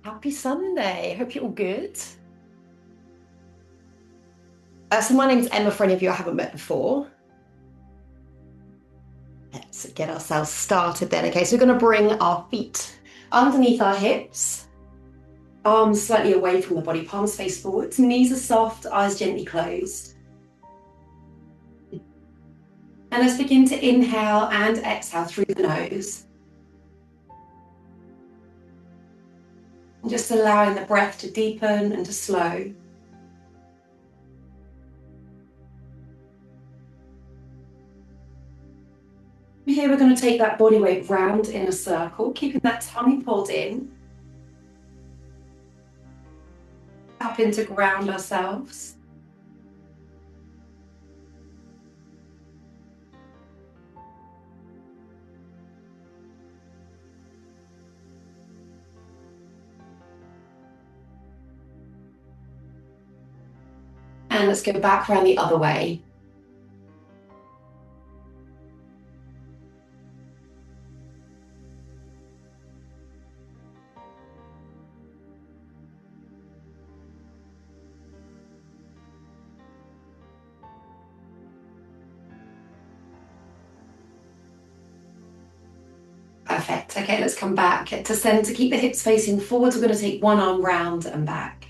Happy Sunday. Hope you're all good. So my name's Emma for any of you I haven't met before. Let's get ourselves started then. Okay, so we're going to bring our feet underneath our hips, arms slightly away from the body, palms face forwards, knees are soft, eyes gently closed. And let's begin to inhale and exhale through the nose. And just allowing the breath to deepen and to slow. Here we're going to take that body weight round in a circle, keeping that tummy pulled in. Up into ground ourselves. And let's go back around the other way. Perfect. Okay, let's come back to center. Keep the hips facing forwards. We're going to take one arm round and back.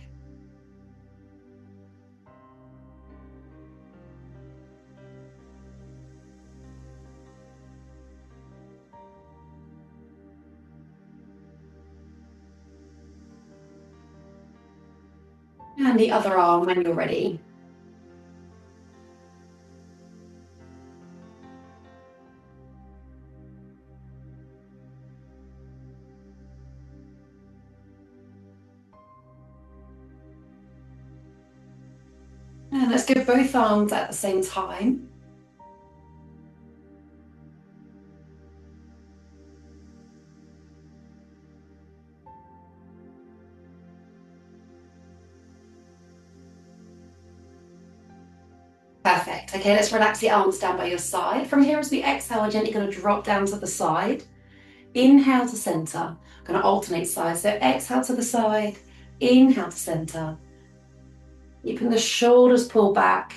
And the other arm when you're ready. And let's go both arms at the same time. Perfect. Okay, let's relax the arms down by your side. From here, as we exhale, we're gently going to drop down to the side. Inhale to center. Going to alternate sides. So exhale to the side. Inhale to center. Keeping the shoulders pulled back.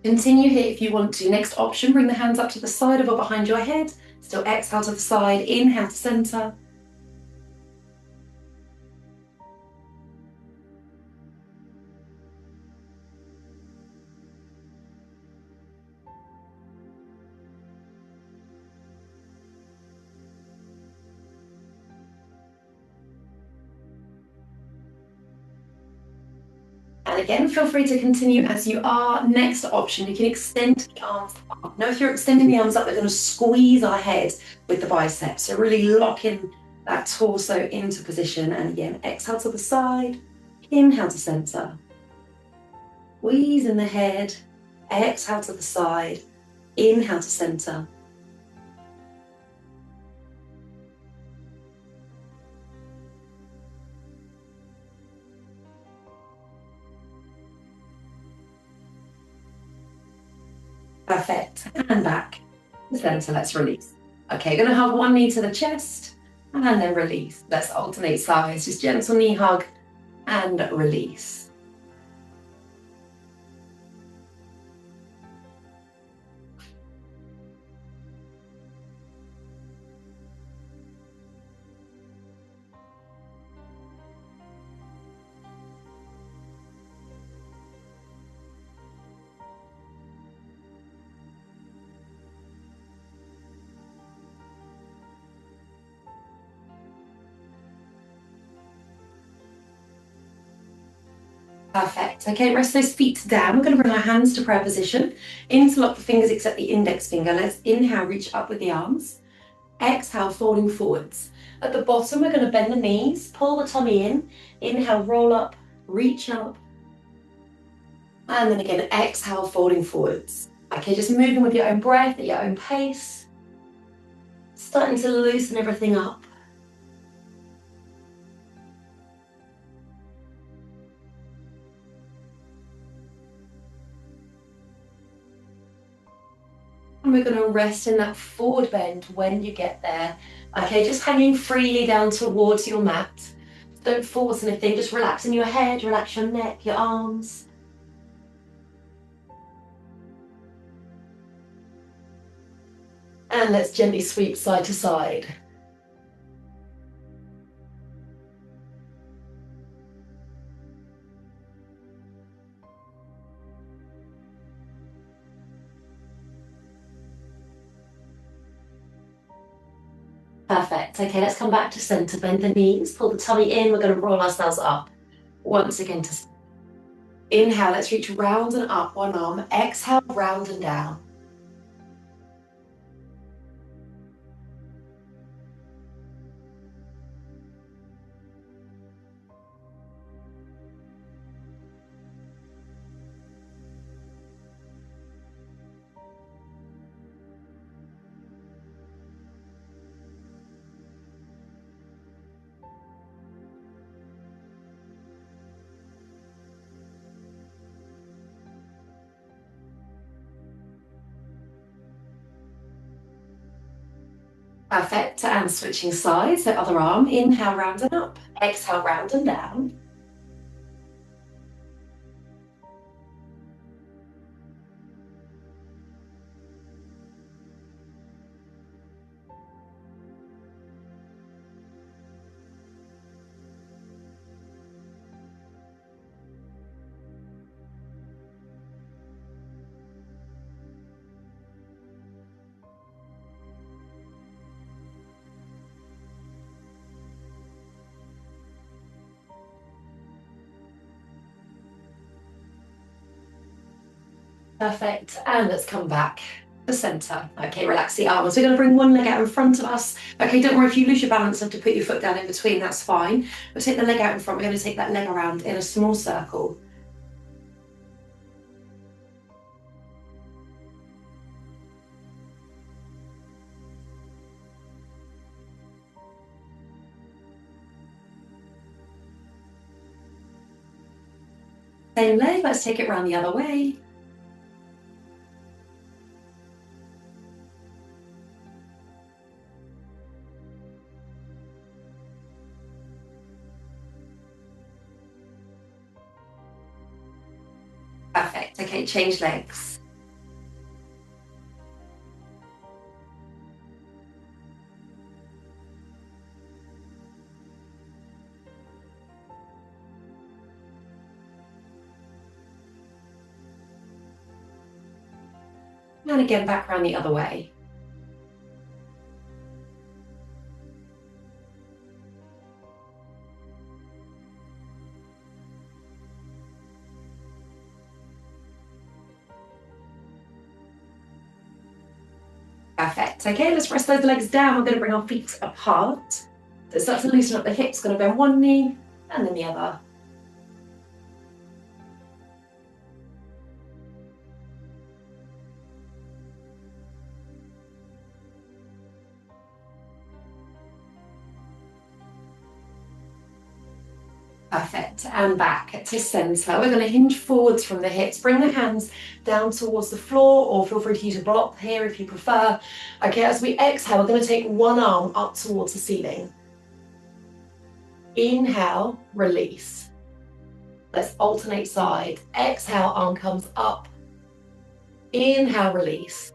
Continue here if you want to. Next option, bring the hands up to the side of or behind your head. Still exhale to the side, inhale to center. And again, feel free to continue as you are. Next option, you can extend the arms up. Now, if you're extending the arms up, they're going to squeeze our head with the biceps. So really lock in that torso into position. And again, exhale to the side, inhale to center. Squeeze in the head, exhale to the side, inhale to center. Perfect. And back. The center, let's release. Okay, gonna hug one knee to the chest and then release. Let's alternate sides. Just gentle knee hug and release. Perfect. Okay, rest those feet down. We're going to bring our hands to prayer position. Interlock the fingers except the index finger. Let's inhale, reach up with the arms. Exhale, folding forwards. At the bottom, we're going to bend the knees, pull the tummy in. Inhale, roll up, reach up. And then again, exhale, folding forwards. Okay, just moving with your own breath at your own pace. Starting to loosen everything up. And we're going to rest in that forward bend when you get there. Okay, just hanging freely down towards your mat. Don't force anything, just relax in your head, relax your neck, your arms. And let's gently sweep side to side. Perfect. Okay, let's come back to center. Bend the knees, pull the tummy in. We're going to roll ourselves up. Once again to inhale, let's reach round and up, one arm. Exhale, round and down. Perfect. And switching sides, so other arm. Inhale, round and up. Exhale, round and down. Perfect. And let's come back to center. Okay, relax the arms. We're going to bring one leg out in front of us. Okay, don't worry if you lose your balance and have to put your foot down in between, that's fine. We'll take the leg out in front. We're going to take that leg around in a small circle. Same leg, let's take it around the other way. Perfect. Okay, change legs. And again, back around the other way. Perfect. Okay, let's press those legs down. We're going to bring our feet apart. So start to loosen up the hips. Going to bend one knee and then the other. Perfect. And back to center. We're going to hinge forwards from the hips. Bring the hands down towards the floor, or feel free to use a block here if you prefer. Okay, as we exhale, we're going to take one arm up towards the ceiling. Inhale, release. Let's alternate side. Exhale, arm comes up. Inhale, release.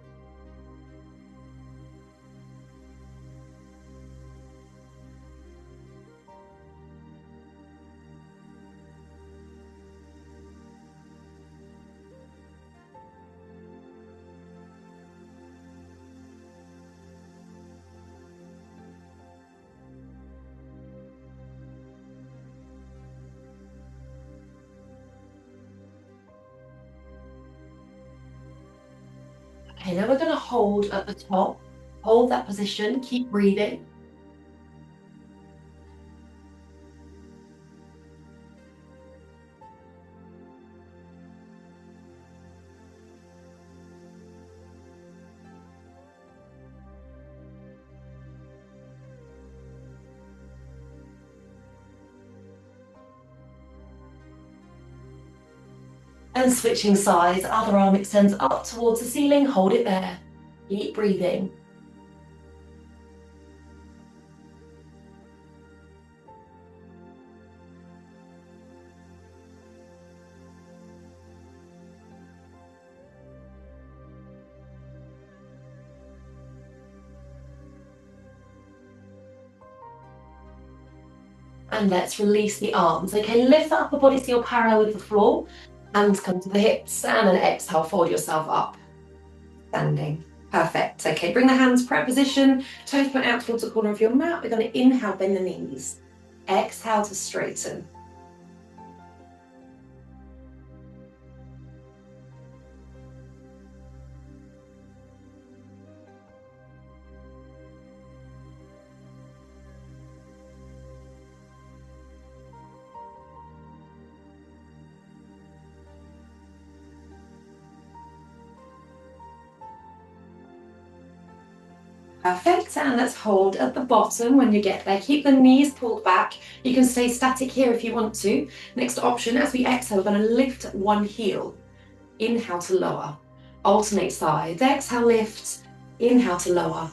Okay, now we're going to hold at the top. Hold that position, keep breathing. And switching sides, other arm extends up towards the ceiling, hold it there. Keep breathing. And let's release the arms. Okay, lift the upper body so you're parallel with the floor. Hands come to the hips, and then exhale, fold yourself up. Standing. Perfect. Okay, bring the hands prayer position. Toes point out towards the corner of your mat. We're going to inhale, bend the knees. Exhale to straighten. Perfect, and let's hold at the bottom when you get there. Keep the knees pulled back. You can stay static here if you want to. Next option, as we exhale, we're going to lift one heel. Inhale to lower. Alternate sides. Exhale, lift. Inhale to lower.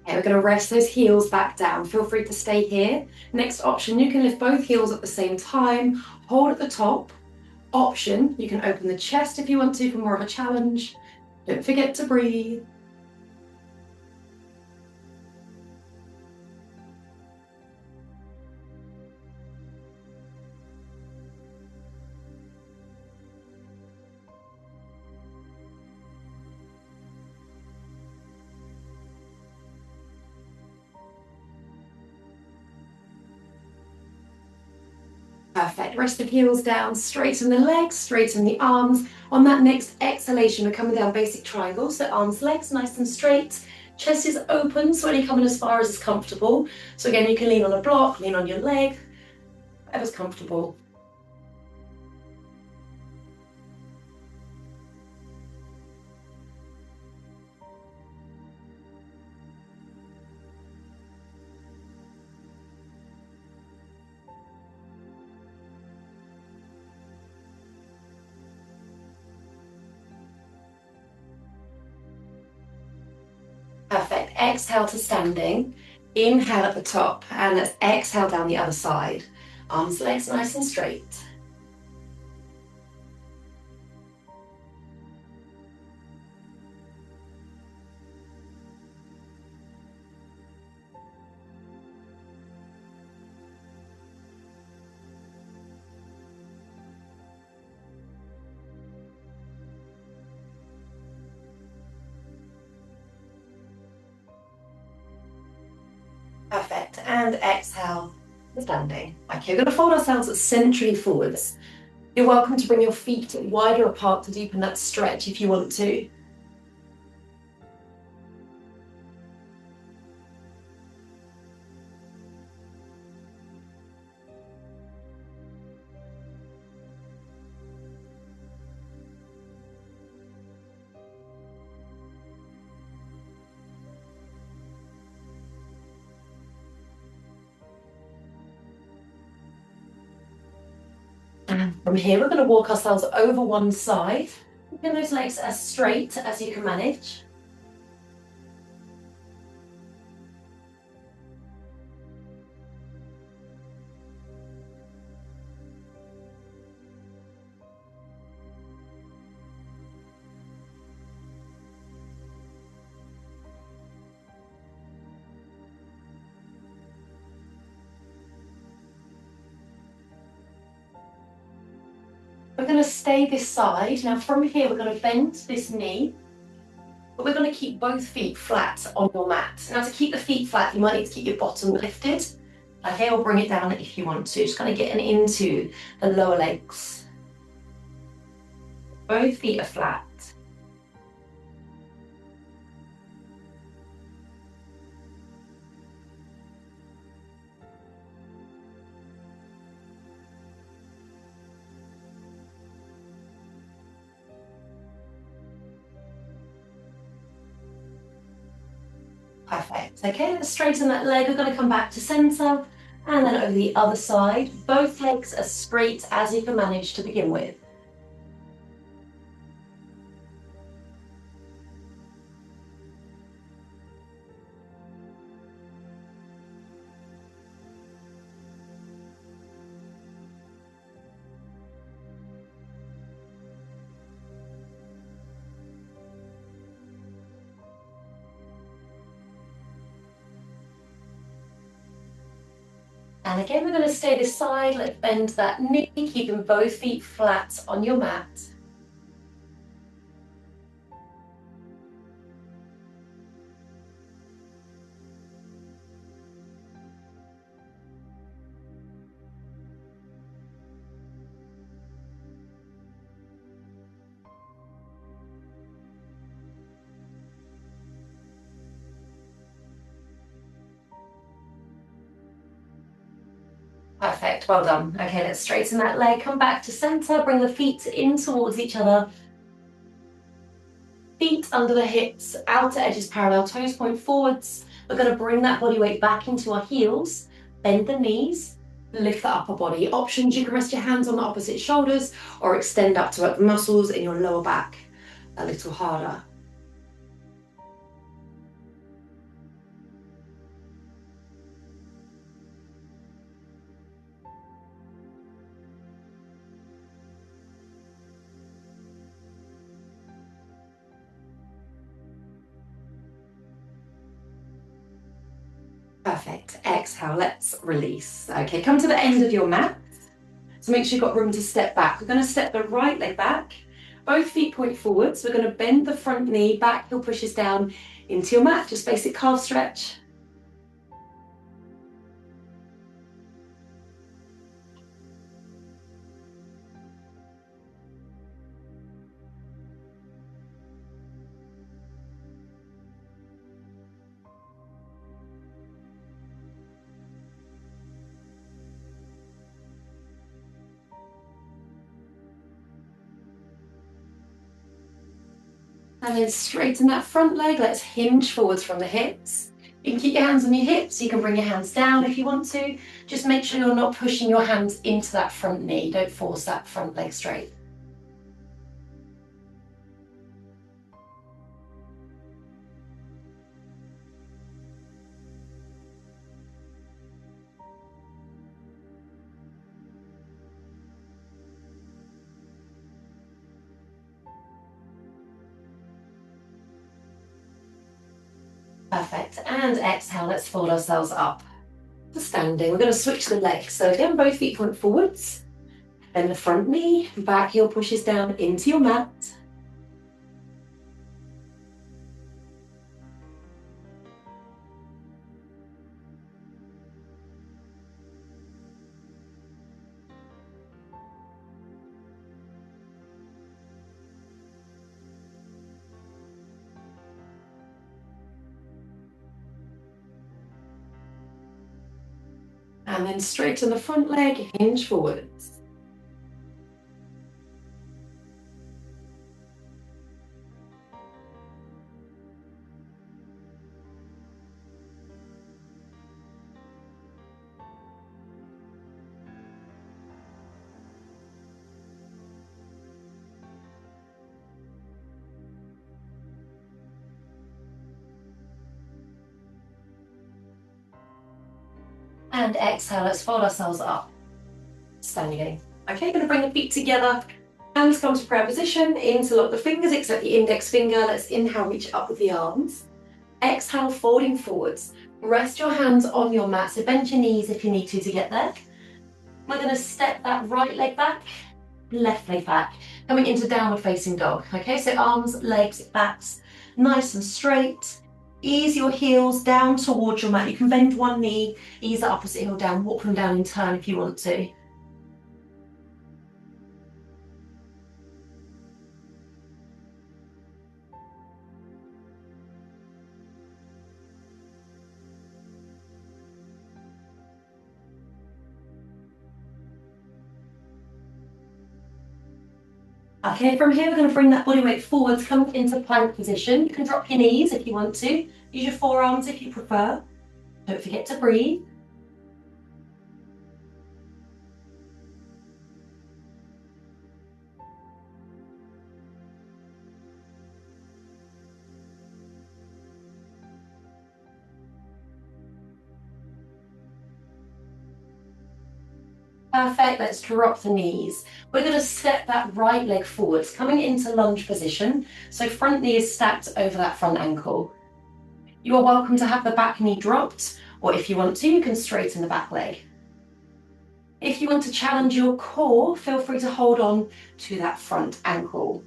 Okay, we're going to rest those heels back down. Feel free to stay here. Next option, you can lift both heels at the same time. Hold at the top. Option, you can open the chest if you want to for more of a challenge. Don't forget to breathe. Perfect. Rest the heels down, straighten the legs, straighten the arms. On that next exhalation, we're coming down basic triangle. So arms, legs, nice and straight. Chest is open, so only coming as far as is comfortable. So again, you can lean on a block, lean on your leg, whatever's comfortable. Perfect. Exhale to standing. Inhale at the top, and let's exhale down the other side. Arms, legs nice and straight. Perfect. And exhale to standing. Okay, we're going to fold ourselves centrally forwards. You're welcome to bring your feet wider apart to deepen that stretch if you want to. And from here, we're going to walk ourselves over one side. Keeping those legs as straight as you can manage. We're going to stay this side. Now from here, we're going to bend this knee, but we're going to keep both feet flat on your mat. Now to keep the feet flat, you might need to keep your bottom lifted. Okay, or bring it down if you want to. Just kind of getting into the lower legs. Both feet are flat. Perfect. Okay, let's straighten that leg. We're going to come back to center and then over the other side. Both legs as straight as you can manage to begin with. And again, we're going to stay this side. Let's bend that knee, keeping both feet flat on your mat. Perfect, well done. Okay, let's straighten that leg, come back to center, bring the feet in towards each other. Feet under the hips, outer edges parallel, toes point forwards. We're going to bring that body weight back into our heels, bend the knees, lift the upper body. Options, you can rest your hands on the opposite shoulders or extend up to work the muscles in your lower back a little harder. Perfect. Exhale, let's release. Okay, come to the end of your mat. So make sure you've got room to step back. We're going to step the right leg back. Both feet point forwards. We're going to bend the front knee, back heel pushes down into your mat. Just basic calf stretch. And then straighten that front leg. Let's hinge forwards from the hips. You can keep your hands on your hips. You can bring your hands down if you want to. Just make sure you're not pushing your hands into that front knee. Don't force that front leg straight. Perfect. And exhale, let's fold ourselves up to standing. We're going to switch the legs. So again, both feet point forwards. Then the front knee, back heel pushes down into your mat. And then straighten the front leg, hinge forwards. And exhale, let's fold ourselves up, standing. Okay, going to bring the feet together. Hands come to prayer position, interlock the fingers except the index finger. Let's inhale, reach up with the arms. Exhale, folding forwards. Rest your hands on your mat, so bend your knees if you need to get there. We're going to step that right leg back, left leg back, coming into downward facing dog. Okay, so arms, legs, backs, nice and straight. Ease your heels down towards your mat. You can bend one knee, ease the opposite heel down, walk them down in turn if you want to. Okay, from here we're going to bring that body weight forwards, come into plank position. You can drop your knees if you want to. Use your forearms if you prefer. Don't forget to breathe. Perfect, let's drop the knees. We're going to step that right leg forwards, coming into lunge position. So front knee is stacked over that front ankle. You are welcome to have the back knee dropped, or if you want to, you can straighten the back leg. If you want to challenge your core, feel free to hold on to that front ankle.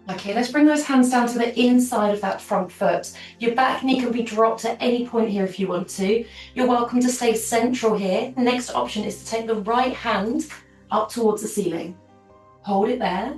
Okay, let's bring those hands down to the inside of that front foot. Your back knee can be dropped at any point here if you want to. You're welcome to stay central here. The next option is to take the right hand up towards the ceiling. Hold it there.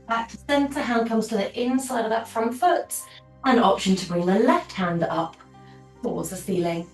Back to center, hand comes to the inside of that front foot. An option to bring the left hand up towards the ceiling.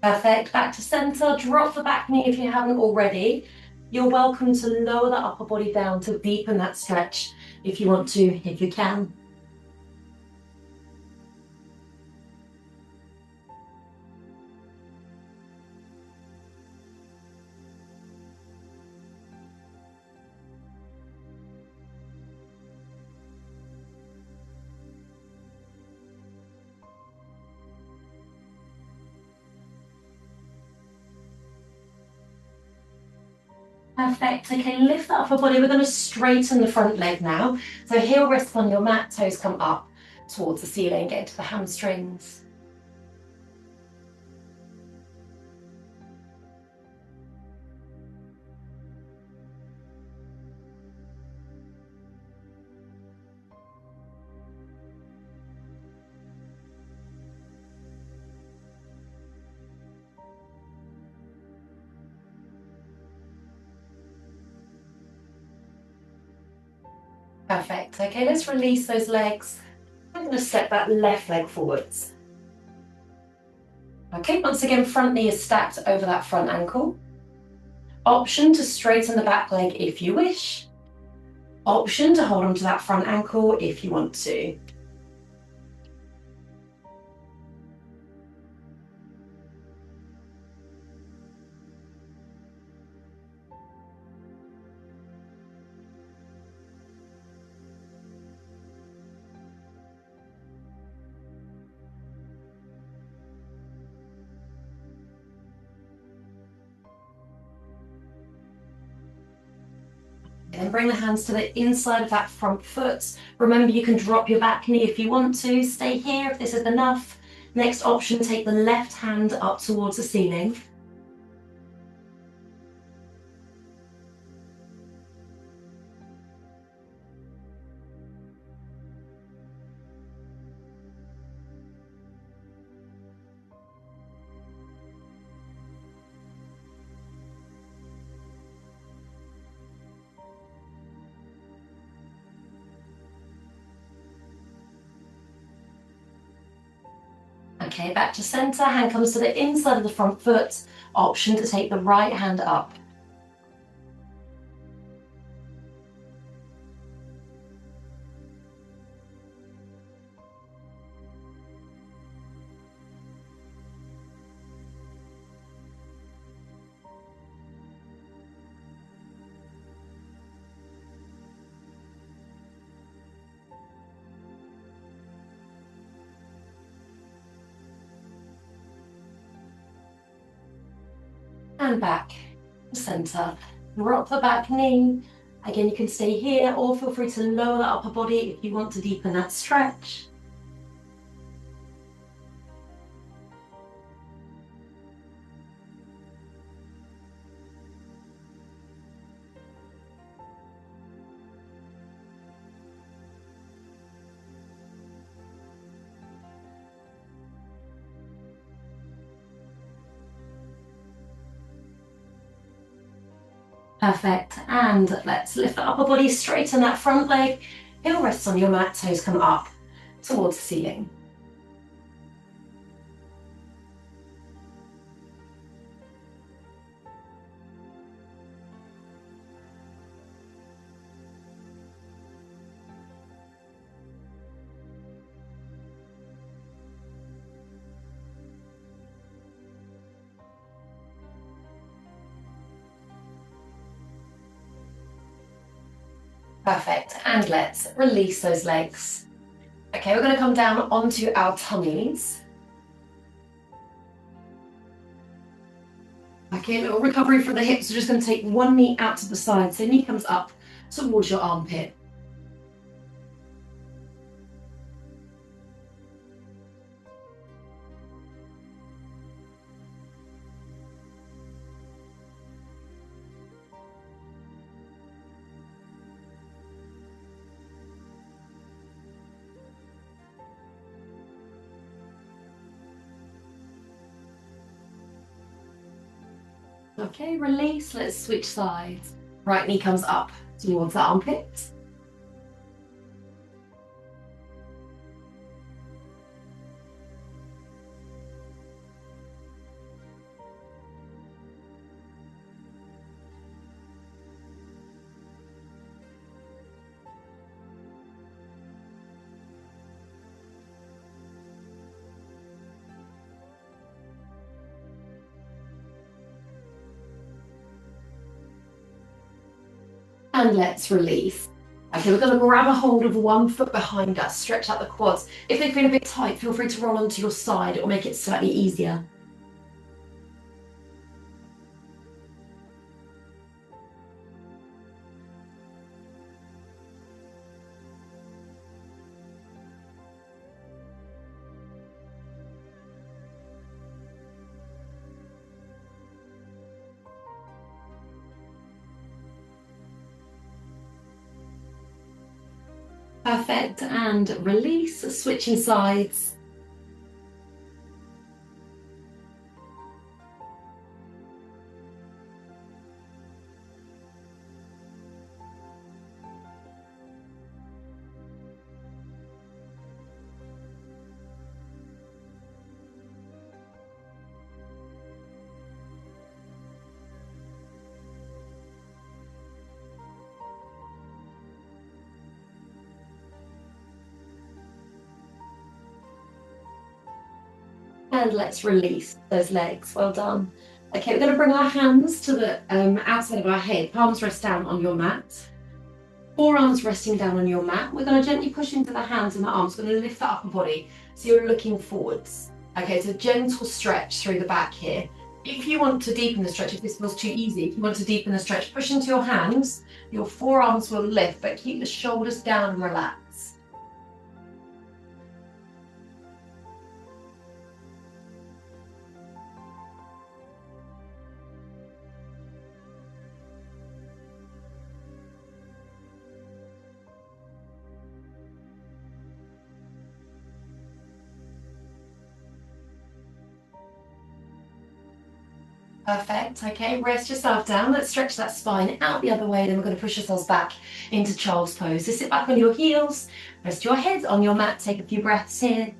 Perfect, back to center, drop the back knee if you haven't already. You're welcome to lower the upper body down to deepen that stretch if you want to, if you can. Perfect. Okay, lift the upper body. We're going to straighten the front leg now. So heel rests on your mat, toes come up towards the ceiling, get into the hamstrings. Perfect. Okay, let's release those legs. I'm going to step that left leg forwards. Okay, once again, front knee is stacked over that front ankle. Option to straighten the back leg if you wish. Option to hold onto that front ankle if you want to. And bring the hands to the inside of that front foot. Remember, you can drop your back knee if you want to. Stay here if this is enough. Next option, take the left hand up towards the ceiling. Okay, back to center, hand comes to the inside of the front foot. Option to take the right hand up. and back to center. Drop the back knee. Again, you can stay here or feel free to lower the upper body if you want to deepen that stretch. Perfect. And let's lift the upper body, straighten that front leg. Heel rests on your mat, toes come up towards the ceiling. Perfect, and let's release those legs. Okay, we're going to come down onto our tummies. Okay, a little recovery from the hips. We're just going to take one knee out to the side, so knee comes up towards your armpit. Okay, release, let's switch sides. Right knee comes up towards the armpit. And let's release. Okay, we're going to grab a hold of one foot behind us, stretch out the quads. If they feel a bit tight, feel free to roll onto your side or make it slightly easier. Perfect, and release, switching sides. And let's release those legs. Well done. Okay, we're going to bring our hands to the outside of our head. Palms rest down on your mat. Forearms resting down on your mat. We're going to gently push into the hands and the arms. We're going to lift the upper body so you're looking forwards. Okay, so gentle stretch through the back here. If you want to deepen the stretch, if this feels too easy, if you want to deepen the stretch, push into your hands. Your forearms will lift, but keep the shoulders down and relax. Perfect. Okay, rest yourself down. Let's stretch that spine out the other way. Then we're going to push ourselves back into child's pose. So sit back on your heels, rest your head on your mat. Take a few breaths here.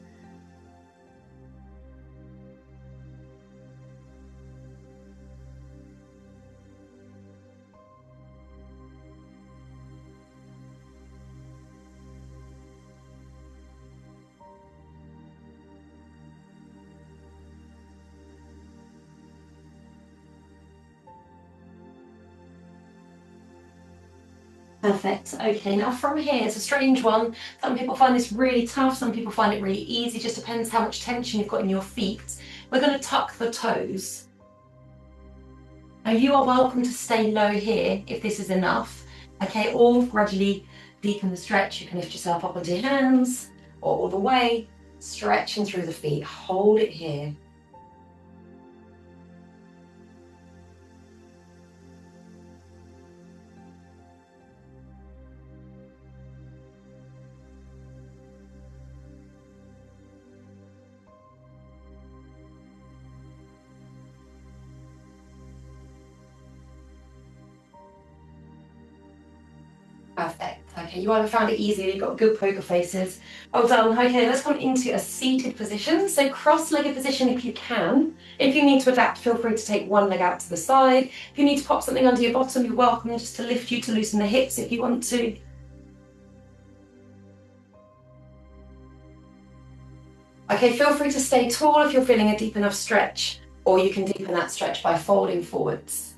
Perfect. Okay, now from here, it's a strange one. Some people find this really tough, some people find it really easy. Just depends how much tension you've got in your feet. We're going to tuck the toes. Now you are welcome to stay low here if this is enough, okay, or gradually deepen the stretch. You can lift yourself up onto your hands or all the way, stretching through the feet. Hold it here. Perfect. Okay, you either found it easy or you've got good poker faces. Well done. Okay, let's come into a seated position. So cross-legged position if you can. If you need to adapt, feel free to take one leg out to the side. If you need to pop something under your bottom, you're welcome just to lift you to loosen the hips if you want to. Okay, feel free to stay tall if you're feeling a deep enough stretch, or you can deepen that stretch by folding forwards.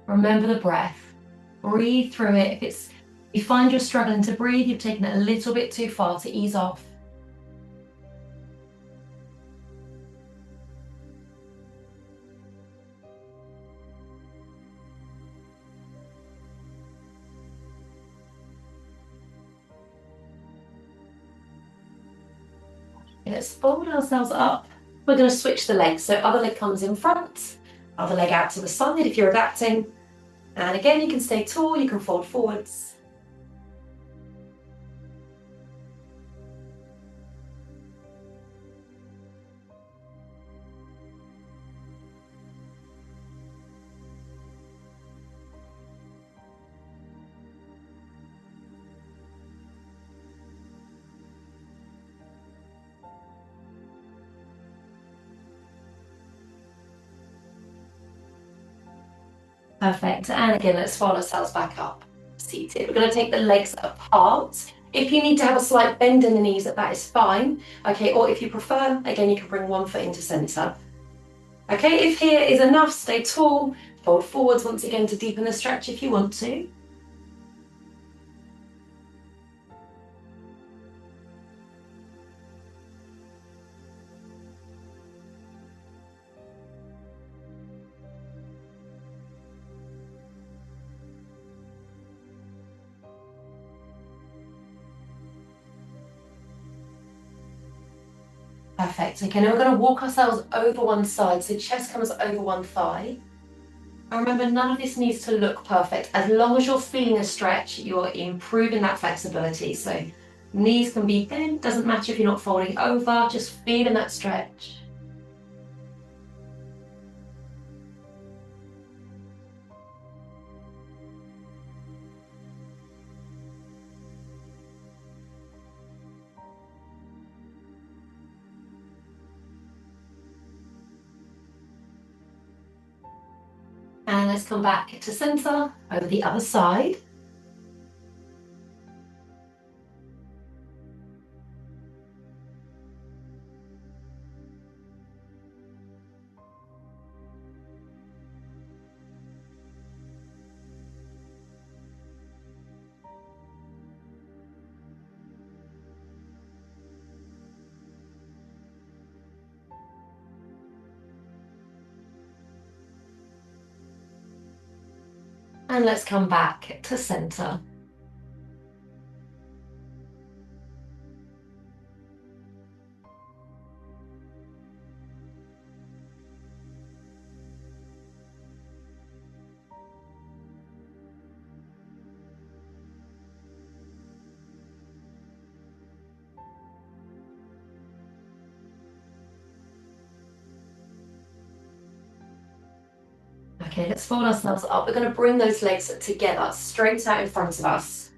Remember the breath. Breathe through it. If you find you're struggling to breathe, you've taken it a little bit too far, to ease off. Let's fold ourselves up. We're going to switch the legs. So other leg comes in front, other leg out to the side if you're adapting. And again, you can stay tall, you can fold forwards. Perfect. And again, let's fold ourselves back up, seated. We're going to take the legs apart. If you need to have a slight bend in the knees, that is fine. Okay, or if you prefer, again, you can bring one foot into center. Okay, if here is enough, stay tall, fold forwards once again to deepen the stretch if you want to. Perfect. Okay, now we're going to walk ourselves over one side, so chest comes over one thigh. And remember, none of this needs to look perfect. As long as you're feeling a stretch, you're improving that flexibility. So knees can be bent, doesn't matter if you're not folding over, just feeling that stretch. And let's come back to center, over the other side. And let's come back to center. Okay, let's fold ourselves up. We're going to bring those legs together, straight out in front of us.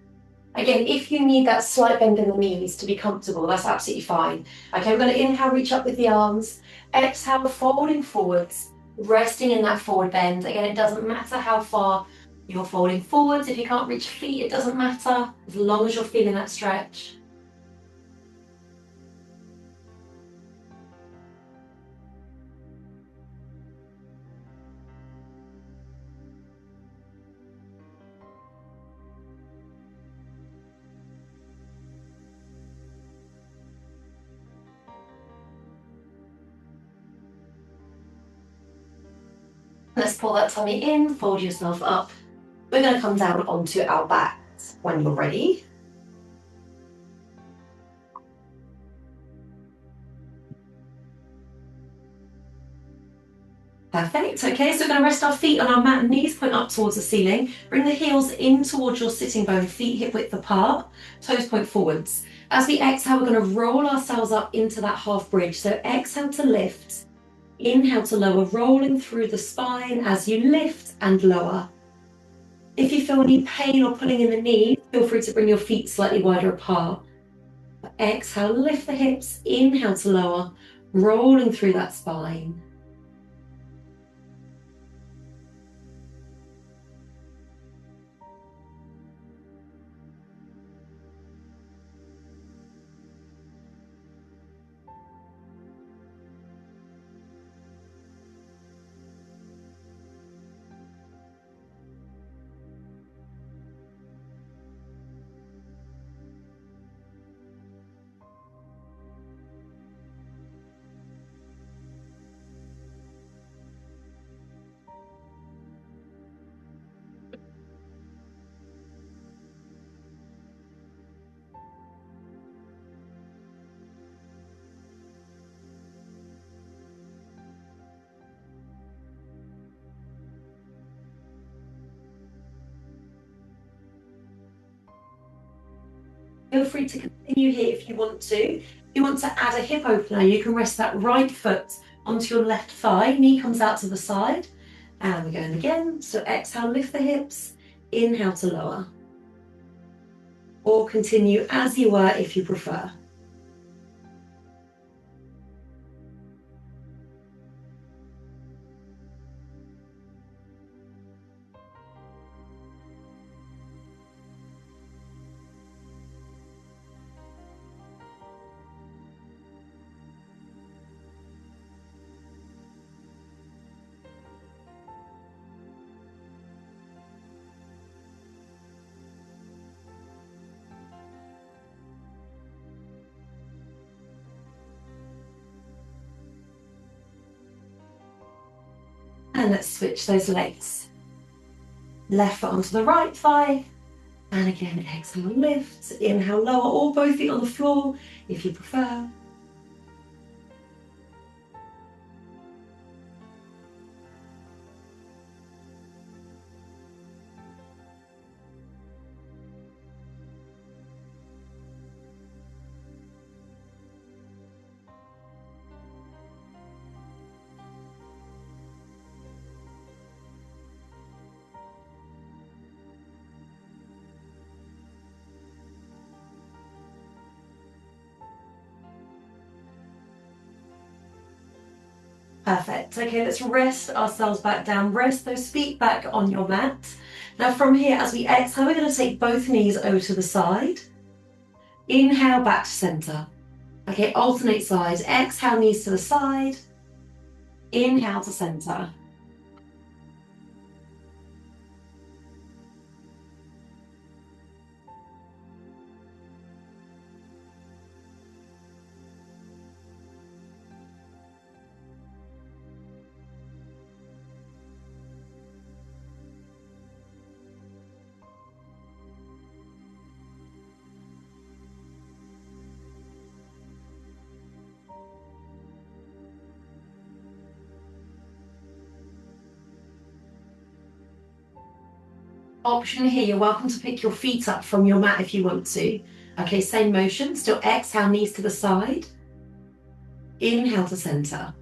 Again, if you need that slight bend in the knees to be comfortable, that's absolutely fine. Okay, we're going to inhale, reach up with the arms. Exhale, folding forwards, resting in that forward bend. Again, it doesn't matter how far you're folding forwards. If you can't reach feet, it doesn't matter, as long as you're feeling that stretch. Let's pull that tummy in, fold yourself up. We're going to come down onto our backs when you're ready. Perfect. Okay, so we're going to rest our feet on our mat, knees point up towards the ceiling. Bring the heels in towards your sitting bone, feet hip width apart, toes point forwards. As we exhale, we're going to roll ourselves up into that half bridge. So exhale to lift, inhale to lower, rolling through the spine as you lift and lower. If you feel any pain or pulling in the knees, feel free to bring your feet slightly wider apart. Exhale, lift the hips, inhale to lower, rolling through that spine. Feel free to continue here if you want to. If you want to add a hip opener, you can rest that right foot onto your left thigh, knee comes out to the side, and we're going again. So exhale, lift the hips, inhale to lower. Or continue as you were if you prefer. And let's switch those legs. Left foot onto the right thigh. And again, exhale, lift, inhale, lower, or both feet on the floor if you prefer. Perfect. Okay, let's rest ourselves back down. Rest those feet back on your mat. Now from here, as we exhale, we're going to take both knees over to the side. Inhale, back to center. Okay, alternate sides. Exhale, knees to the side. Inhale to center. Option here, you're welcome to pick your feet up from your mat if you want to. Okay, same motion, still exhale, knees to the side. Inhale to center.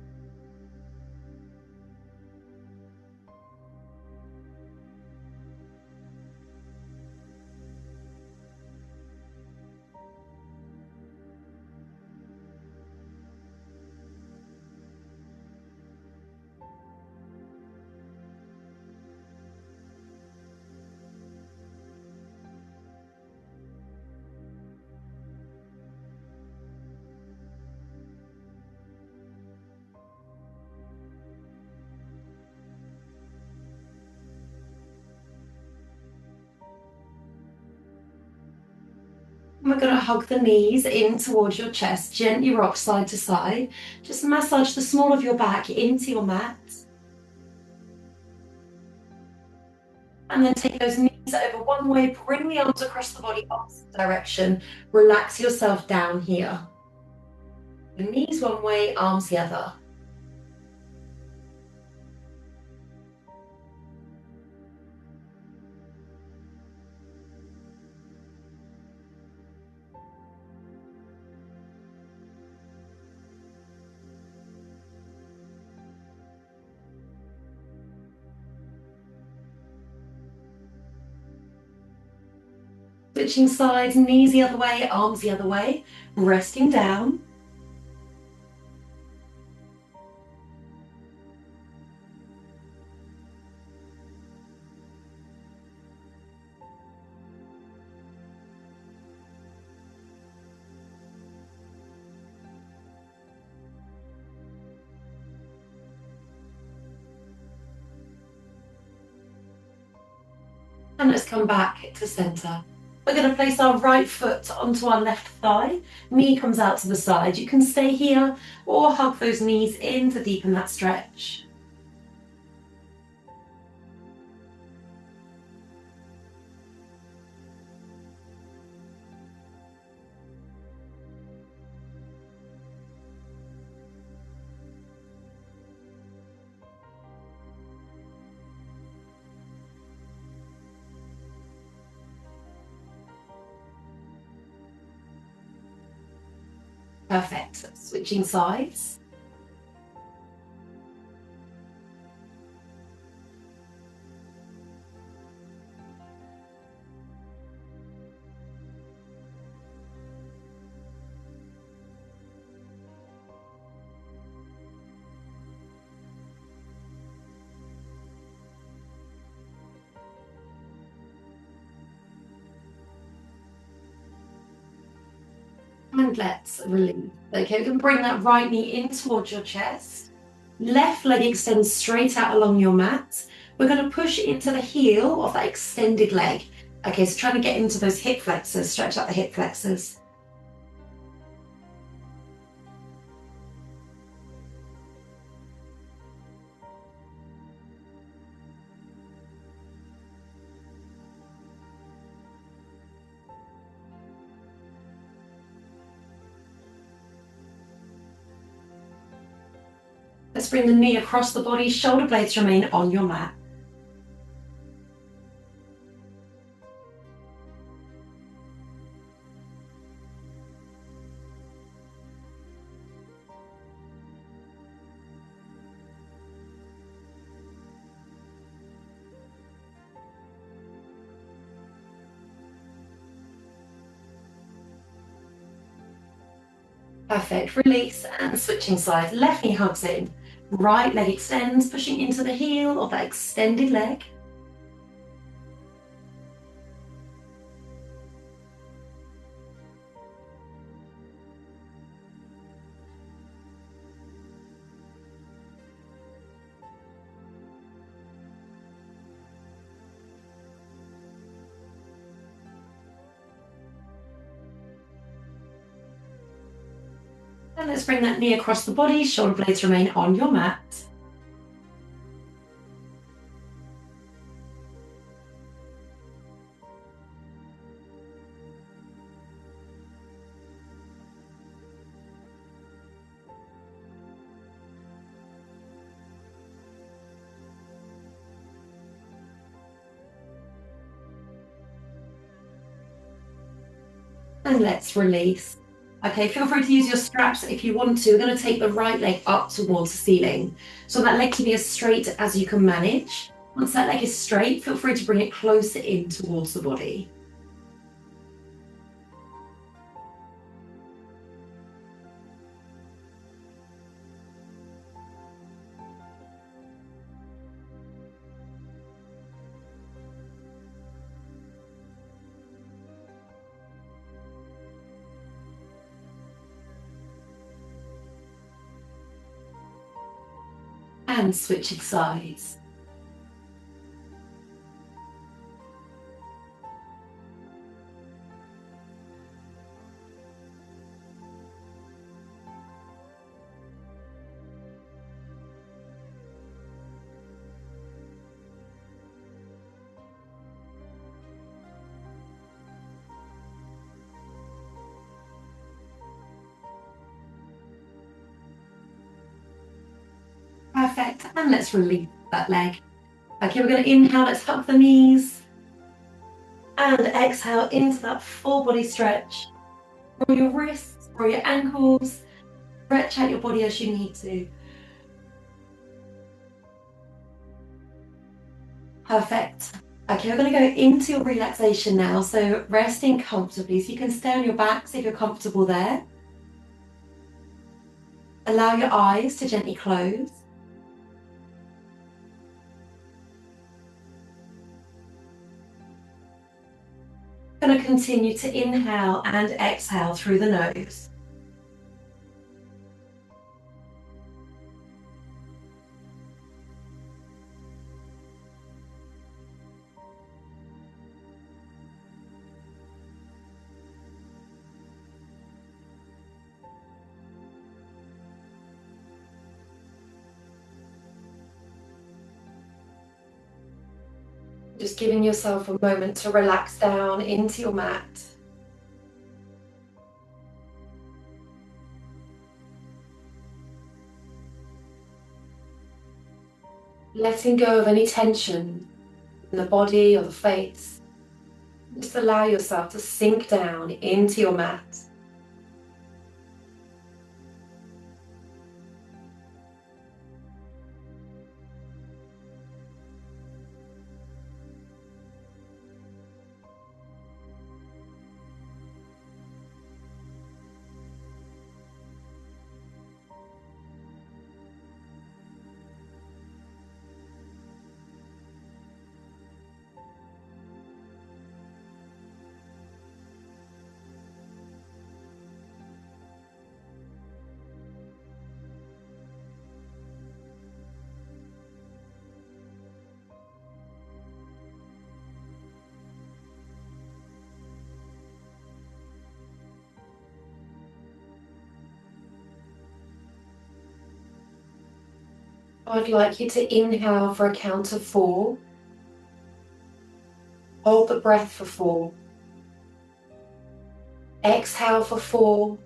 We're going to hug the knees in towards your chest, gently rock side to side. Just massage the small of your back into your mat. And then take those knees over one way, bring the arms across the body, opposite direction. Relax yourself down here. The knees one way, arms the other. Switching sides, knees the other way, arms the other way, resting down. And let's come back to center. We're going to place our right foot onto our left thigh. Knee comes out to the side. You can stay here or hug those knees in to deepen that stretch. Perfect. Switching sides. And let's release. Okay, we can bring that right knee in towards your chest. Left leg extends straight out along your mat. We're going to push into the heel of that extended leg. Okay, so trying to get into those hip flexors, stretch out the hip flexors. Let's bring the knee across the body, shoulder blades remain on your mat. Perfect, release and switching sides. Left knee hugs in, right leg extends, pushing into the heel of that extended leg. And let's bring that knee across the body, shoulder blades remain on your mat. And let's release. Okay, feel free to use your straps if you want to. We're going to take the right leg up towards the ceiling. So that leg can be as straight as you can manage. Once that leg is straight, feel free to bring it closer in towards the body. And switching sides. Perfect. And let's release that leg. Okay, we're going to inhale, let's tuck the knees. And exhale into that full body stretch. Roll your wrists, roll your ankles. Stretch out your body as you need to. Perfect. Okay, we're going to go into your relaxation now. So resting comfortably. So you can stay on your backs if you're comfortable there. Allow your eyes to gently close. Going to continue to inhale and exhale through the nose. Just giving yourself a moment to relax down into your mat. Letting go of any tension in the body or the face. Just allow yourself to sink down into your mat. I'd like you to inhale for a count of 4. Hold the breath for 4. Exhale for 4.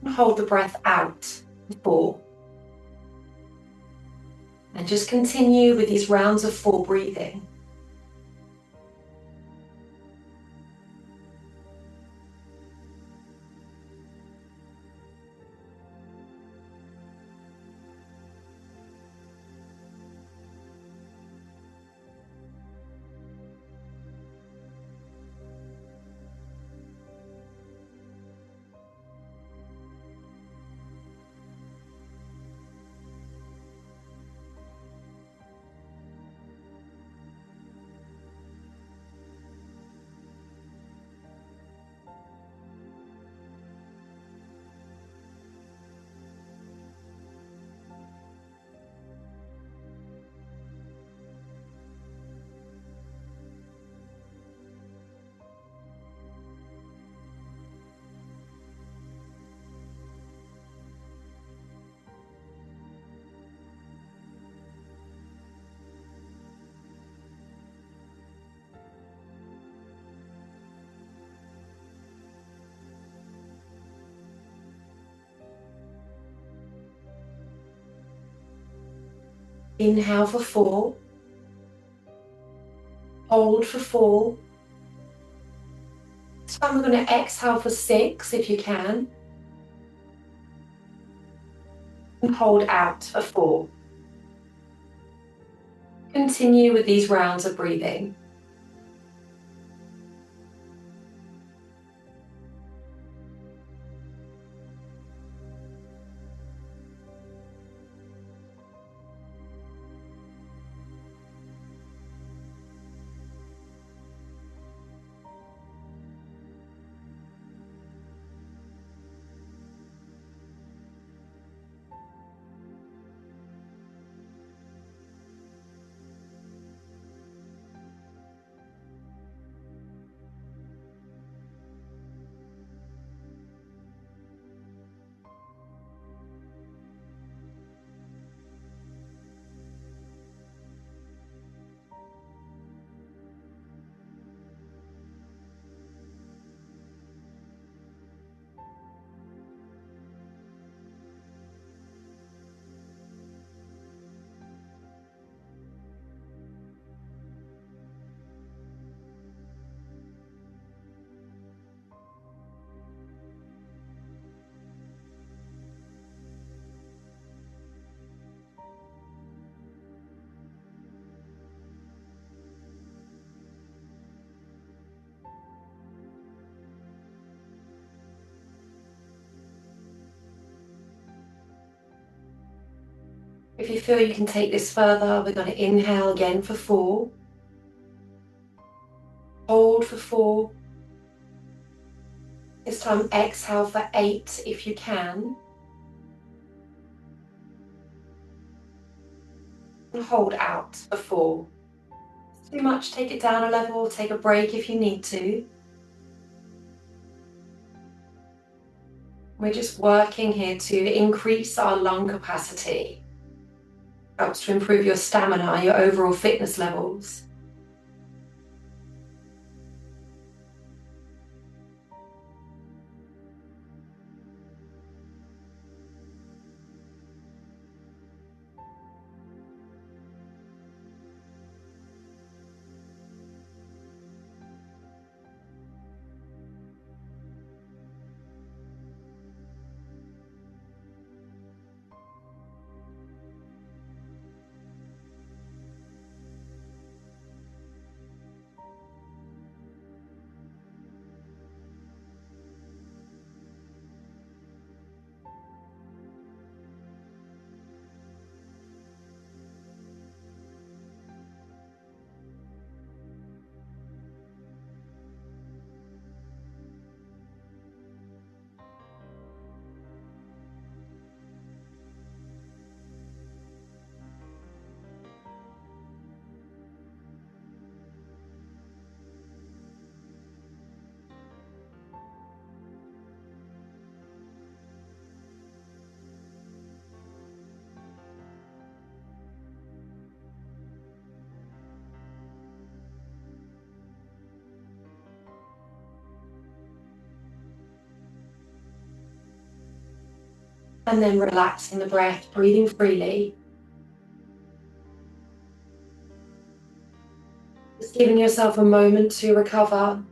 And hold the breath out for 4. And just continue with these rounds of 4 breathing. Inhale for 4. Hold for 4. This time we're going to exhale for 6 if you can. And hold out for 4. Continue with these rounds of breathing. If you feel you can take this further, we're going to inhale again for 4. Hold for 4. This time exhale for 8 if you can. And hold out for 4. Too much, take it down a level, take a break if you need to. We're just working here to increase our lung capacity. Helps to improve your stamina, your overall fitness levels. And then relaxing the breath, breathing freely. Just giving yourself a moment to recover.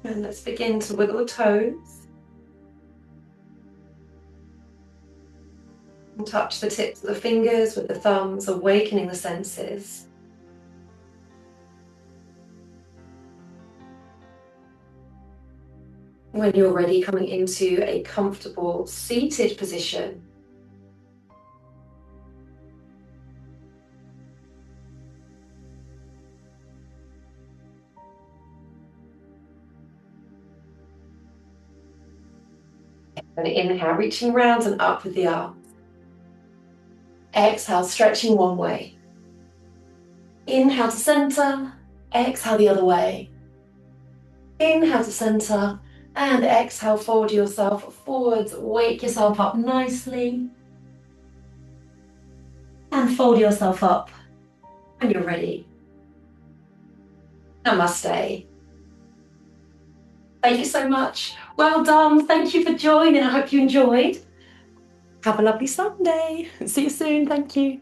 And let's begin to wiggle the toes. And touch the tips of the fingers with the thumbs, awakening the senses. When you're ready, coming into a comfortable seated position. And inhale, reaching round and up with the arms. Exhale, stretching one way. Inhale to center, exhale the other way. Inhale to center, and exhale, fold yourself forwards, wake yourself up nicely. And fold yourself up when you're ready. Namaste. Thank you so much. Well done. Thank you for joining. I hope you enjoyed. Have a lovely Sunday. See you soon. Thank you.